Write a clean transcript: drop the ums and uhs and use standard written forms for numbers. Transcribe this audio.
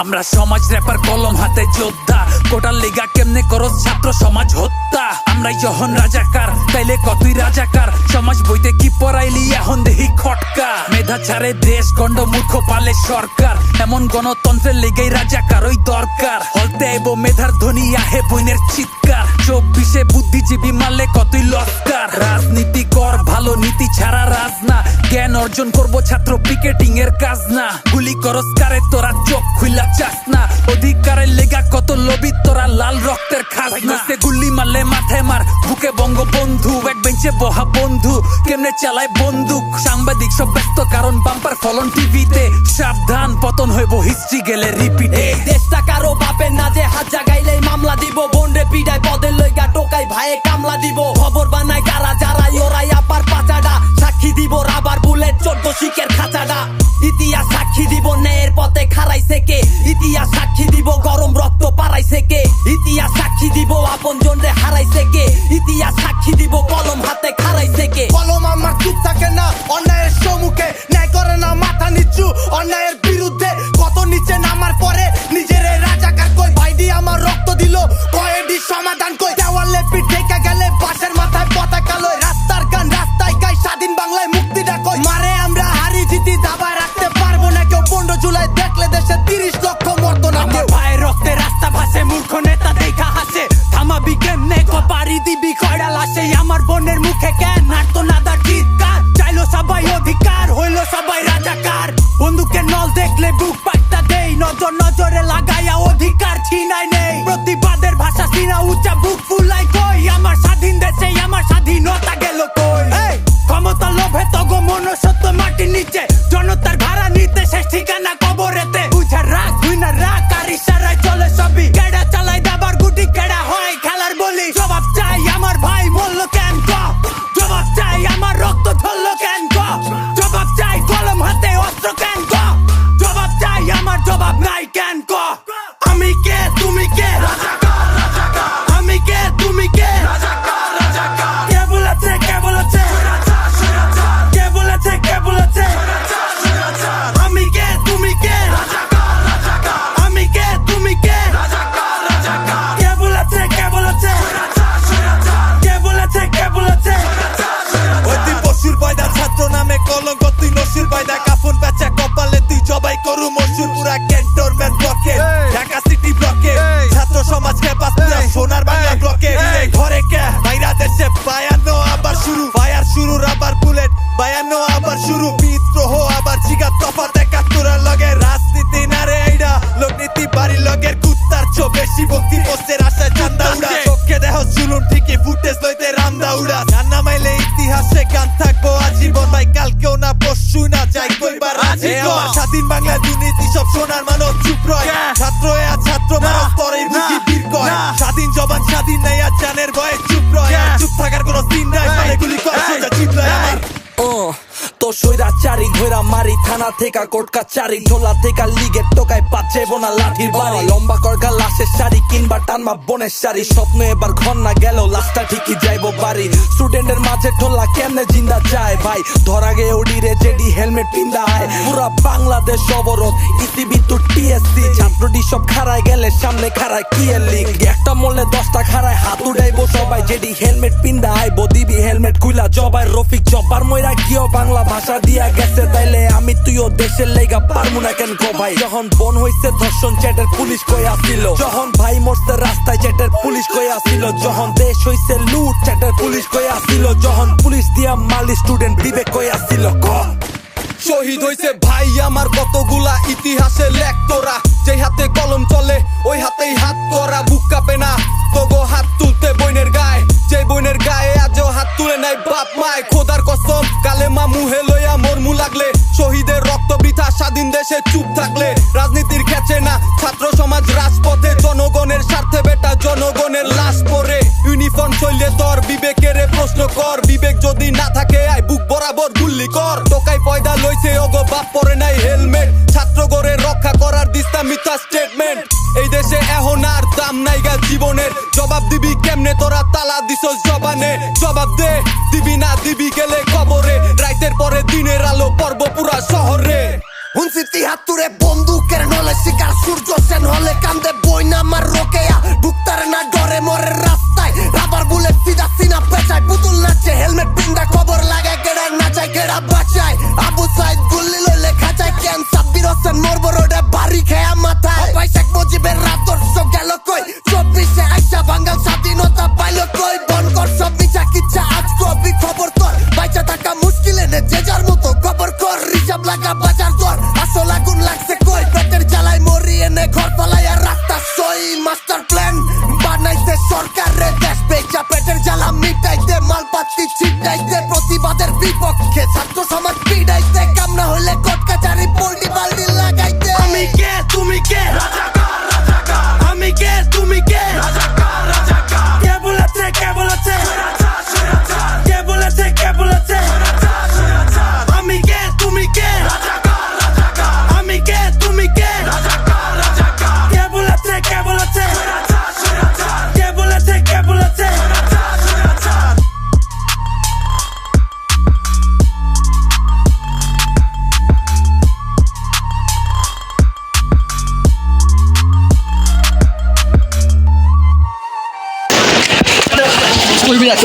আমরা সমাজ র্যাপার কলম হাতে যোদ্ধা, কোটার লিগা কেমনে করো ছাত্র সমাজ হত্যা। আমরাই যখন রাজাকার তাইলে কতই রাজাকার, সমাজ বইতে কি পড়াইলি এখন দেহি খটকা। মেধা ছাড়ে দেশ গন্ড মূর্খ পালে সরকার, এমন গণতন্ত্রের লিগেই রাজাকার ওই দরকার। হলতে আইব মেধার ধ্বনি আহে বইনের চিৎকার, 24-এ বুদ্ধিজীবী মারলে কতই লস্কার। রাজনীতি কর ভালো, নীতি ছাড়া রাজ না, জ্ঞান অর্জন করবো ছাত্র পিকেটিং এর কাজ না। গুলি করস কারে তোরা চোখ খুইলা চাস না, অধিকারের লেগা কত লবি তোরা লাল রক্তের খাজনা। গুলি মারলে মাথায় মার, বুকে বঙ্গবন্ধু, এক বেঞ্চে বহা বন্ধু কেমনে চালায় বন্দুক। সাংবাদিক সব ব্যস্ত কারণ বাম্পার ফলন টিভিতে, সাবধান পতন হইব হিস্ট্রি গেলে রিপিটে। দেশটা কারো বাপের না যে হাত জাগাইলেই মামলা দিব, বন্ডে পিডায় পদের লইগা টোকাই ভাইয়ে কামলা দিব। খবর বানায় কারা যারাই ওরাই আপার পাচাডা, সাক্ষী দিব রাবার বুলেট 14 শিকের খাঁচাডা। ইতিহাস সাক্ষী দিব ন্যায়ের পথে খারাইছে কে, ইতিহাস সাক্ষী দিব গরম রক্ত পারাইছে কে। ইতিহাস সাক্ষী দিব আপন জন রে হারাইছে কে, ইতিহাস সাক্ষী দিব কলম হাতে খারাইছে কে। কলম আমার চুপ থাকে না অন্যায়ের সম্মুখে, ন্যায় করে না মাথা নিচু অন্যায়ের বিরুদ্ধে। কত নিচে নামার পরে নিজের রাজাকার কই, ভাইডি আমার রক্ত দিল কয়েডি সমাধান কই। দেওয়ালে পিঠ ঠেকা গেলে বাসের মাথায় পতাকা লয়, রাস্তার গান রাস্তায় গাই স্বাধীন বাংলায় মুক্তিটা কই। মারে আমরা হারি জিতি দাবায় রাখতে পারবো না কেউ, 15 জুলাই দেখলে দেশে 30 লক্ষ মরতো না। আমার ভাইয়ের রক্তে রাস্তা ভাসে, মূর্খ নেতা দেখা হাসে, থামাবি কেমনে পারি দিবি কয়ডা লাশে। আমার বোনের মুখে কেন নাড়তো নাদার চিৎকার, চাইলো সবাই অধিকার হইলো সবাই রাজাকার। বন্দুকের নল দেখলে বুক পাট্টা দেই, নজর নজরে লাগাইয়া অধিকার ছিনাই নেই। প্রতিবাদের ভাষা সিনা উচ্চা বুক ফুলাই কই, আমার স্বাধীন দেশে আমার স্বাধীনতা গেল কই। ক্ষমতা লোভে তগো মনুষ্যত্ব মাটির নিচে, জনতার ভাড়া নিতে শেষ ঠিকানা কবরেতে। বুঝা রাখ তুই না রাখ, আর ইশারায় চলে সবই, কেডা চালাই দাবার গুটি কেডা হয় খেলার বলি। জবাব চাই আমার ভাই বললো কেন ক, জবাব চাই আমার রক্ত ঝরলো কেন ক, জবাব চাই কলম হাতে অস্ত্র কেন ক, জবাব চাই আমার জবাব নাই কেন ক। আমি কে তুমি কে, আমি কে তুমি কে, কে বলেছে কে বলেছে, কে বলেছে কে বলেছে। আমি কে তুমি কে, আমি কে তুমি কে, কে বলেছে কে বলেছে, কে বলেছে কে বলেছে। ওই তুই পশুর পয়দা ছাত্র নামে কলঙ্ক, তুই নসুর পয়দা কাফন পেঁচা কপালে তুই জবাই করু মশুর। পুরা ক্যান্টনমেন্ট ব্লকে ঢাকা সিটি ব্লকে, ছাত্র সমাজ ক্যাম্পাস পুরা সোনার বাংলা ব্লকে। ঘরে কে বাইরা দেশে বায়ানো আবার শুরু, ফায়ার শুরু রাবার বুলেট বায়ানো আবার শুরু। বিদ্রোহ আবার জিগা তফাৎ 71 লগে, রাজনীতি না রে এইডা লোকনীতি বাড়ি লগের। কুত্তার চো বেশি ভক্তি পোস্টের আশায় চান্দা উড়া, চোখে দেহ চুলুন ঠিকই ফুটেজ লইতে রামদা উড়া। গান নামাইলে ইতিহাসে গান থাকবো আজীবন, ভাই কালকেও না পরশু না চাই কইবার আজীবন। স্বাধীন বাংলা দুর্নীতি সব সোনার মানব চুপ রয়, ছাত্র আর ছাত্র মানুষ পরেই বুঝি বীর কয়। স্বাধীন জবান স্বাধীন নাই আর জানের ভয়ে চুপ রয়, চুপ থাকার কোনো দিন নাই, মানে গুলি কর সোজা জিত লয় আমার। তো সইরা চারি ঘোরা মারি, থানা থেকে কোর্ট কাচারি, ঢোলা থেকে লিগের টোকায় পাচ্ছে বোনা লাঠির বাড়ি। লম্বা করগা লাশের শাড়ি কিনবা টানবা বনের শাড়ি, স্বপ্ন এবার ঘর না গেল লাশটা ঠিকই যাইবো বাড়ি। স্টুডেন্টের মাঝে ঠোলা কেমনে জিন্দা যায় ভাই, ধরা গে ওডিরে জেডি হেলমেট পিন্দা হয়। পুরা বাংলাদেশ অবরোধ ইসিবি তো টিএসসি, ছাত্রটি সব খাড়ায় গেলে সামনে খাড়ায় কি এর লিগ। একটা মরলে 10টা খাড়ায় হাত উড়াইবো সবাই, জেডি হেলমেট পিন্দা আইবো দিবি হেলমেট খুইলা জবাই। রফিক জব্বার মইরা গিয়েও বাংলা ভাষা দিয়া গেছে, তাইলে আমি তুইও দেশের লেগা পারমু না কেন গো ভাই। যখন বন হইছে ধর্ষণ চ্যাটের পুলিশ কই আসিল, যখন ভাই মরছে রাস্তায় চ্যাটের পুলিশ কই আসিল, যখন দেশ হইছে লুট চ্যাটের পুলিশ কই আসিল, যখন পুলিশ দিয়া মালি স্টুডেন্ট দিবে কই আসিল ক। শহীদ হইছে ভাই আমার কতগুলা ইতিহাসে লেখ তোরা, যে হাতে কলম চলে ওই হাতেই হাত করা। বুক কাঁপে না তগো হাত তুলতে বইনের গায়ে, যে বইনের গায়ে আজও হাত তুলে নাই বাপ মায়। খোদার কসম কালেমা মুহে লইয়া মরমু লাগলে, শহীদের রক্ত বৃথা স্বাধীন দেশে চুপ থাকলে। রাজনীতির খেচে না ছাত্র সমাজ রাজপথে, জনগণের স্বার্থে বেটা জনগণের লাশ পরে। ইউনিফর্ম চললে তোর বিবেকের প্রশ্ন কর, বিবেক যদি না থাকে আয় বুক বরাবর গুল্লি কর। টোকাই পয়দা লইছে ওগো বাপ পরে নাই হেলমেট, ছাত্র গড়ে রক্ষা করার দিস্তা মিথ্যা স্টেটমেন্ট। এই দেশে এখন আর দাম নাইগা জীবনের, জবাব দিবি কেমনে তোরা তালা দিছস জবানে। জবাব দে দিবি না দিবি গেলে কবরে, রাইতের পরে দিনের আলো পর্ব পুরা শহরে। হুনসি তিহাত্তরে বন্দুকের নলে শিকার সূর্য সেন হলে কান্দে বই না আমার রোকেয়া ঢুকতারে না ডরে মরে রাস্তায় রাবার বুলেট সিধা সিনা পেঁচায় পুতুল নাচে হেলমেট পিন্ডা খবর লাগায় গেড়া নাচায় গেড়া বাঁচায় আবু সাইদ গুল্লি লইলে খাঁচায় কেন সাব্বির হোসেন মরবো রোডে বাড়ি খেয়া মাথায় ভাই শেখ মুজিবের রাদর্শ গেল কই 24-এ আইসা বাঙ্গাল স্বাধীনতা পাইল কই বন কর সব মিছা কিচ্ছা আজ কবি খবর তোর বাইচা থাকা মুশকিল এনে যে যার মতো খবর কর রিজার্ভ লাগা বাজার দর আসল আগুন লাগছে কই পেটের জ্বালায় মরি এনে ঘর পালাই আর রাস্তা সই মাস্টার প্ল্যান বানাইছে সরকারে দেশ বেচা পেটের জ্বালা মিটাইতে মালপাতি ছিটাইতে প্রতিবাদের বিপক্ষে ছাত্র সমাজ পিড়াইতে কাম না হইলে কোর্ট কাচারি পল্টি বাল্টি লাগাইতে আমি কে তুমি কে আমি কে তুমি কে কে বলেছে কে বলেছে কে বলেছে কে বলেছে আমি কে তুমি কে আমি কে তুমি কে কে বলেছে কে বলেছে কে বলেছে কে বলেছে Muy bien,